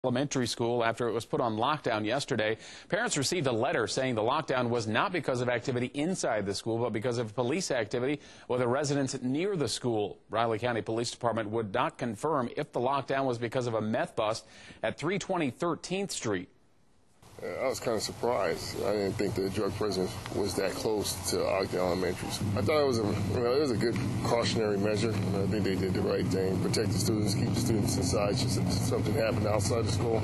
Elementary school after it was put on lockdown yesterday. Parents received a letter saying the lockdown was not because of activity inside the school, but because of police activity with the residents near the school. Riley County Police Department would not confirm if the lockdown was because of a meth bust at 320 13th Street. I was kind of surprised. I didn't think the drug presence was that close to Ogden Elementary. I thought it was a good cautionary measure. I think they did the right thing, protect the students, keep the students inside should something happen outside the school.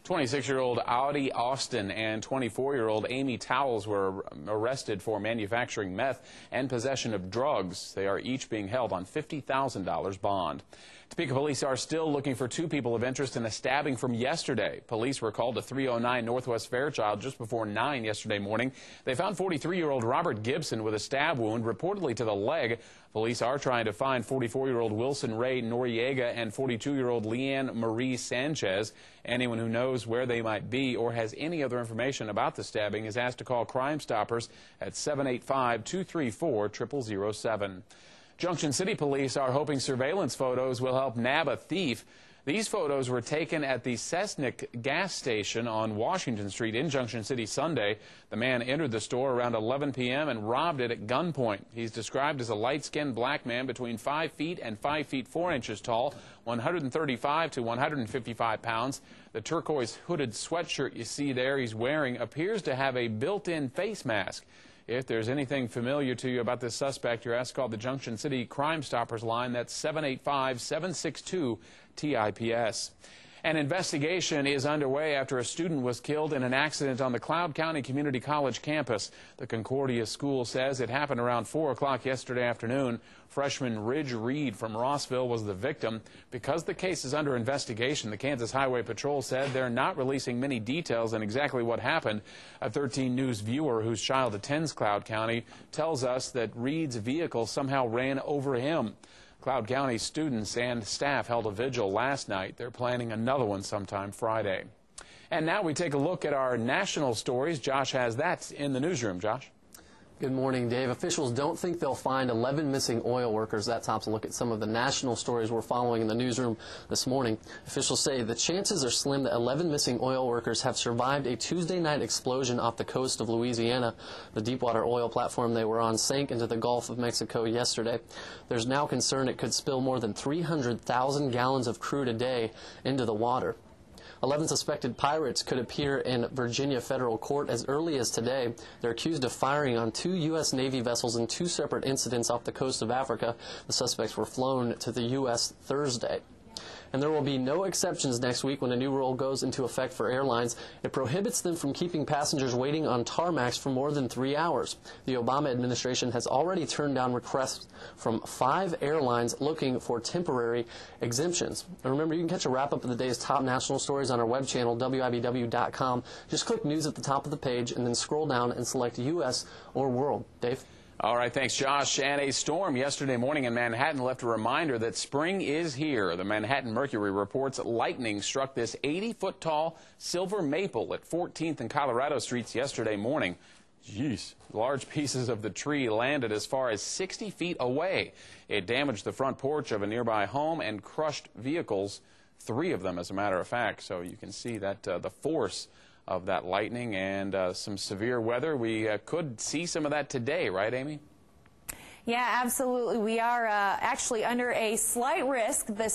26-year-old Audie Austin and 24-year-old Amy Towles were arrested for manufacturing meth and possession of drugs. They are each being held on $50,000 bond. Topeka police are still looking for two people of interest in a stabbing from yesterday. Police were called to 309 Northwest Fairchild just before 9 yesterday morning. They found 43-year-old Robert Gibson with a stab wound, reportedly to the leg. Police are trying to find 44-year-old Wilson Ray Noriega and 42-year-old Leanne Marie Sanchez. Anyone who knows where they might be or has any other information about the stabbing is asked to call Crime Stoppers at 785-234-0007. Junction City police are hoping surveillance photos will help nab a thief. These photos were taken at the Cessnick gas station on Washington Street in Junction City Sunday. The man entered the store around 11 p.m. and robbed it at gunpoint. He's described as a light-skinned black man between 5 feet and 5 feet 4 inches tall, 135 to 155 pounds. The turquoise hooded sweatshirt you see there he's wearing appears to have a built-in face mask. If there's anything familiar to you about this suspect, you're asked to call the Junction City Crime Stoppers line. That's 785-762-TIPS. An investigation is underway after a student was killed in an accident on the Cloud County Community College campus. The Concordia School says it happened around 4 o'clock yesterday afternoon. Freshman Ridge Reed from Rossville was the victim. Because the case is under investigation, the Kansas Highway Patrol said they're not releasing many details on exactly what happened. A 13 News viewer whose child attends Cloud County tells us that Reed's vehicle somehow ran over him. Cloud County students and staff held a vigil last night. They're planning another one sometime Friday. And now we take a look at our national stories. Josh has that in the newsroom. Josh? Good morning, Dave. Officials don't think they'll find 11 missing oil workers. That tops a look at some of the national stories we're following in the newsroom this morning. Officials say the chances are slim that 11 missing oil workers have survived a Tuesday night explosion off the coast of Louisiana. The deepwater oil platform they were on sank into the Gulf of Mexico yesterday. There's now concern it could spill more than 300,000 gallons of crude a day into the water. 11 suspected pirates could appear in Virginia federal court as early as today. They're accused of firing on 2 U.S. Navy vessels in 2 separate incidents off the coast of Africa. The suspects were flown to the U.S. Thursday. And there will be no exceptions next week when a new rule goes into effect for airlines. It prohibits them from keeping passengers waiting on tarmacs for more than 3 hours. The Obama administration has already turned down requests from 5 airlines looking for temporary exemptions. And remember, you can catch a wrap-up of the day's top national stories on our web channel, WIBW.com. Just click News at the top of the page and then scroll down and select U.S. or World. Dave? All right, thanks, Josh. And a storm yesterday morning in Manhattan left a reminder that spring is here. The Manhattan Mercury reports lightning struck this 80-foot-tall silver maple at 14th and Colorado Streets yesterday morning. Jeez. Large pieces of the tree landed as far as 60 feet away. It damaged the front porch of a nearby home and crushed vehicles, 3 of them, as a matter of fact. So you can see that the force of that lightning and some severe weather. We could see some of that today, right, Amy? Yeah, absolutely. We are actually under a slight risk. The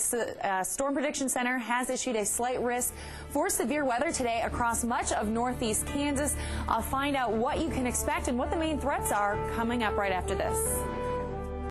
Storm Prediction Center has issued a slight risk for severe weather today across much of northeast Kansas. I'll find out what you can expect and what the main threats are coming up right after this.